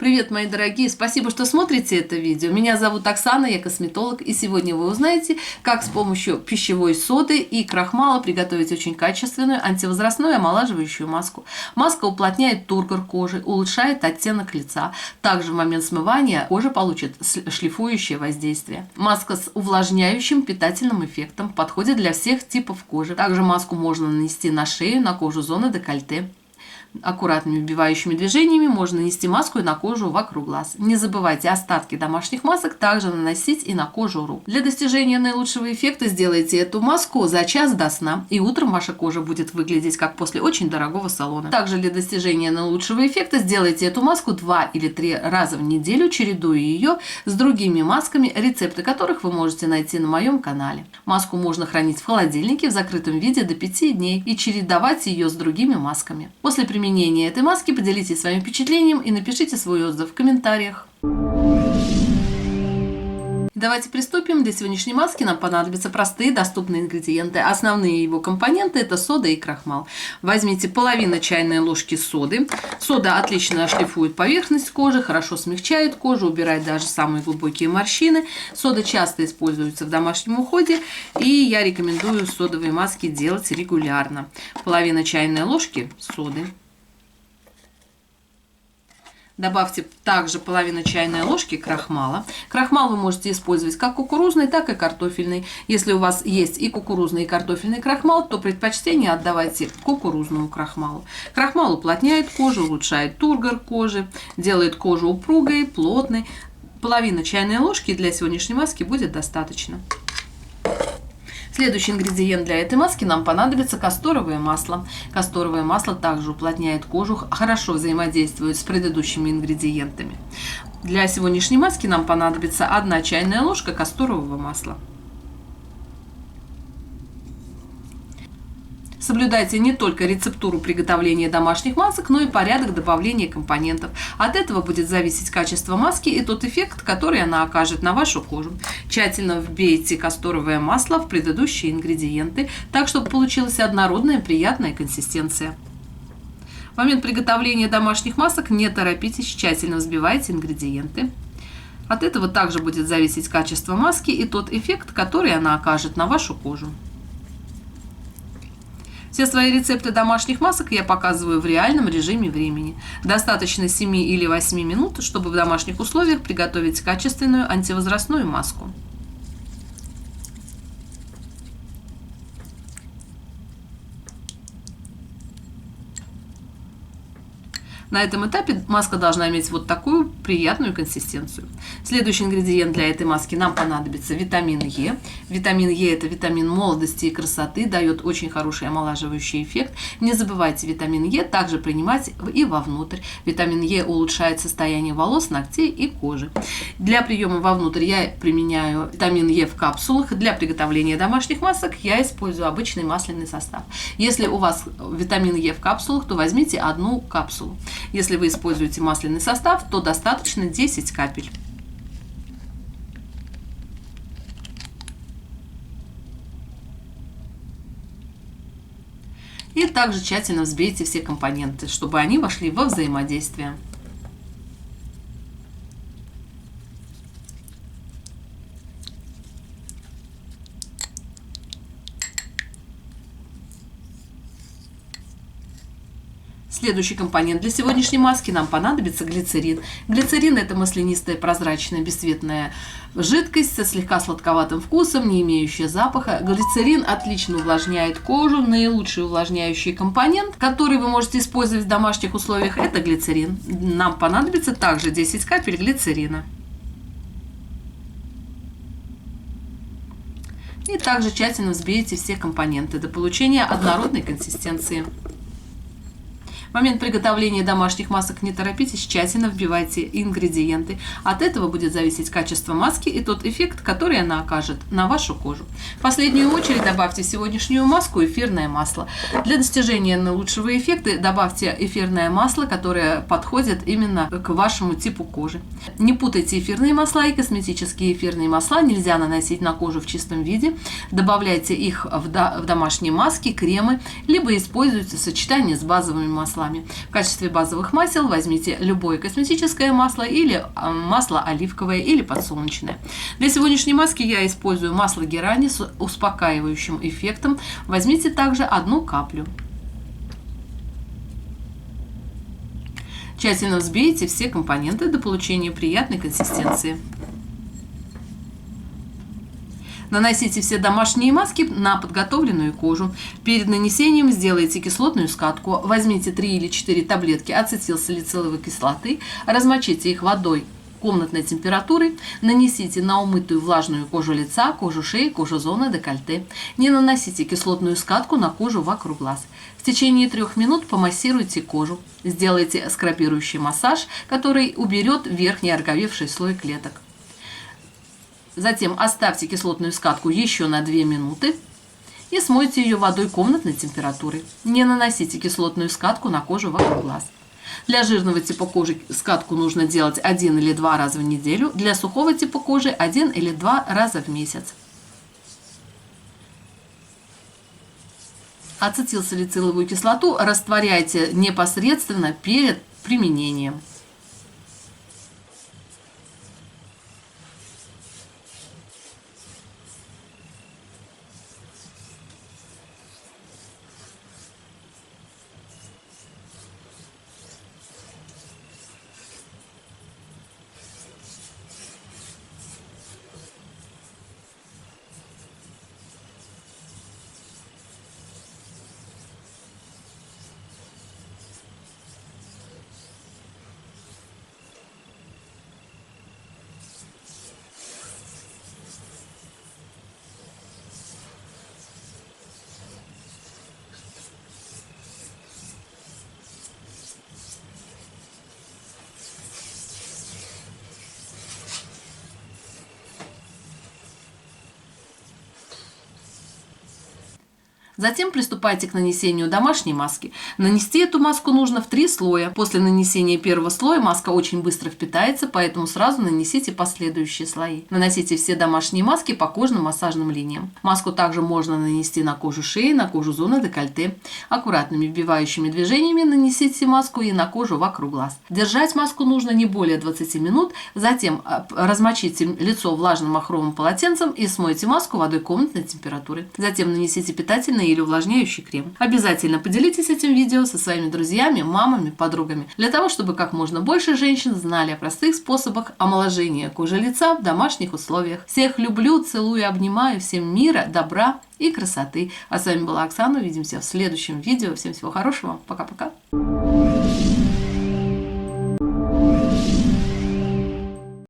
Привет, мои дорогие! Спасибо, что смотрите это видео. Меня зовут Оксана, я косметолог, и сегодня вы узнаете, как с помощью пищевой соды и крахмала приготовить очень качественную антивозрастную омолаживающую маску. Маска уплотняет тургор кожи, улучшает оттенок лица. Также в момент смывания кожа получит шлифующее воздействие. Маска с увлажняющим питательным эффектом подходит для всех типов кожи. Также маску можно нанести на шею, на кожу зоны декольте. Аккуратными вбивающими движениями можно нанести маску и на кожу вокруг глаз. Не забывайте остатки домашних масок также наносить и на кожу рук. Для достижения наилучшего эффекта сделайте эту маску за час до сна, и утром ваша кожа будет выглядеть как после очень дорогого салона. Также для достижения наилучшего эффекта сделайте эту маску 2 или 3 раза в неделю, чередуя ее с другими масками, рецепты которых вы можете найти на моем канале. Маску можно хранить в холодильнике в закрытом виде до 5 дней и чередовать ее с другими масками. После применения этой маски поделитесь своим впечатлением и напишите свой отзыв в комментариях. Давайте приступим. Для сегодняшней маски нам понадобятся простые доступные ингредиенты. Основные его компоненты – это сода и крахмал. Возьмите половину чайной ложки соды. Сода отлично шлифует поверхность кожи, хорошо смягчает кожу, убирает даже самые глубокие морщины. Сода часто используется в домашнем уходе, и я рекомендую содовые маски делать регулярно. Половина чайной ложки соды. Добавьте также половину чайной ложки крахмала. Крахмал вы можете использовать как кукурузный, так и картофельный. Если у вас есть и кукурузный, и картофельный крахмал, то предпочтение отдавайте кукурузному крахмалу. Крахмал уплотняет кожу, улучшает тургор кожи, делает кожу упругой, плотной. Половина чайной ложки для сегодняшней маски будет достаточно. Следующий ингредиент для этой маски нам понадобится касторовое масло. Касторовое масло также уплотняет кожу, хорошо взаимодействует с предыдущими ингредиентами. Для сегодняшней маски нам понадобится 1 чайная ложка касторового масла. Соблюдайте не только рецептуру приготовления домашних масок, но и порядок добавления компонентов. От этого будет зависеть качество маски и тот эффект, который она окажет на вашу кожу. Тщательно вбейте касторовое масло в предыдущие ингредиенты, так чтобы получилась однородная приятная консистенция. В момент приготовления домашних масок не торопитесь, тщательно взбивайте ингредиенты. От этого также будет зависеть качество маски и тот эффект, который она окажет на вашу кожу. Все свои рецепты домашних масок я показываю в реальном режиме времени. Достаточно 7 или 8 минут, чтобы в домашних условиях приготовить качественную антивозрастную маску. На этом этапе маска должна иметь вот такую приятную консистенцию. Следующий ингредиент для этой маски нам понадобится витамин Е. Витамин Е – это витамин молодости и красоты, дает очень хороший омолаживающий эффект. Не забывайте витамин Е также принимать и вовнутрь. Витамин Е улучшает состояние волос, ногтей и кожи. Для приема вовнутрь я применяю витамин Е в капсулах. Для приготовления домашних масок я использую обычный масляный состав. Если у вас витамин Е в капсулах, то возьмите 1 капсулу. Если вы используете масляный состав, то достаточно 10 капель. И также тщательно взбейте все компоненты, чтобы они вошли во взаимодействие. Следующий компонент для сегодняшней маски нам понадобится глицерин. Глицерин – это маслянистая, прозрачная, бесцветная жидкость со слегка сладковатым вкусом, не имеющая запаха. Глицерин отлично увлажняет кожу. Наилучший увлажняющий компонент, который вы можете использовать в домашних условиях, это глицерин. Нам понадобится также 10 капель глицерина. И также тщательно взбейте все компоненты до получения однородной консистенции. В момент приготовления домашних масок не торопитесь, тщательно вбивайте ингредиенты. От этого будет зависеть качество маски и тот эффект, который она окажет на вашу кожу. В последнюю очередь добавьте в сегодняшнюю маску эфирное масло. Для достижения наилучшего эффекта добавьте эфирное масло, которое подходит именно к вашему типу кожи. Не путайте эфирные масла и косметические эфирные масла. Нельзя наносить на кожу в чистом виде. Добавляйте их в домашние маски, кремы, либо используйте сочетание с базовыми маслами. маслами. В качестве базовых масел возьмите любое косметическое масло или масло оливковое или подсолнечное. Для сегодняшней маски я использую масло герани с успокаивающим эффектом. Возьмите также 1 каплю. Тщательно взбейте все компоненты до получения приятной консистенции. Наносите все домашние маски на подготовленную кожу. Перед нанесением сделайте кислотную скатку. Возьмите 3 или 4 таблетки ацетилсалициловой кислоты, размочите их водой комнатной температуры, нанесите на умытую влажную кожу лица, кожу шеи, кожу зоны декольте. Не наносите кислотную скатку на кожу вокруг глаз. В течение 3 минут помассируйте кожу. Сделайте скрабирующий массаж, который уберет верхний ороговевший слой клеток. Затем оставьте кислотную скатку еще на 2 минуты и смойте ее водой комнатной температуры. Не наносите кислотную скатку на кожу вокруг глаз. Для жирного типа кожи скатку нужно делать 1 или 2 раза в неделю, для сухого типа кожи 1 или 2 раза в месяц. Ацетилсалициловую кислоту растворяйте непосредственно перед применением. Затем приступайте к нанесению домашней маски. Нанести эту маску нужно в 3 слоя. После нанесения первого слоя маска очень быстро впитается, поэтому сразу нанесите последующие слои. Наносите все домашние маски по кожным массажным линиям. Маску также можно нанести на кожу шеи, на кожу зоны декольте. Аккуратными вбивающими движениями нанесите маску и на кожу вокруг глаз. Держать маску нужно не более 20 минут. Затем размочите лицо влажным махровым полотенцем и смойте маску водой комнатной температуры. Затем нанесите питательный или увлажняющий крем. Обязательно поделитесь этим видео со своими друзьями, мамами, подругами, для того, чтобы как можно больше женщин знали о простых способах омоложения кожи лица в домашних условиях. Всех люблю, целую, обнимаю, всем мира, добра и красоты. А с вами была Оксана, увидимся в следующем видео. Всем всего хорошего, пока-пока.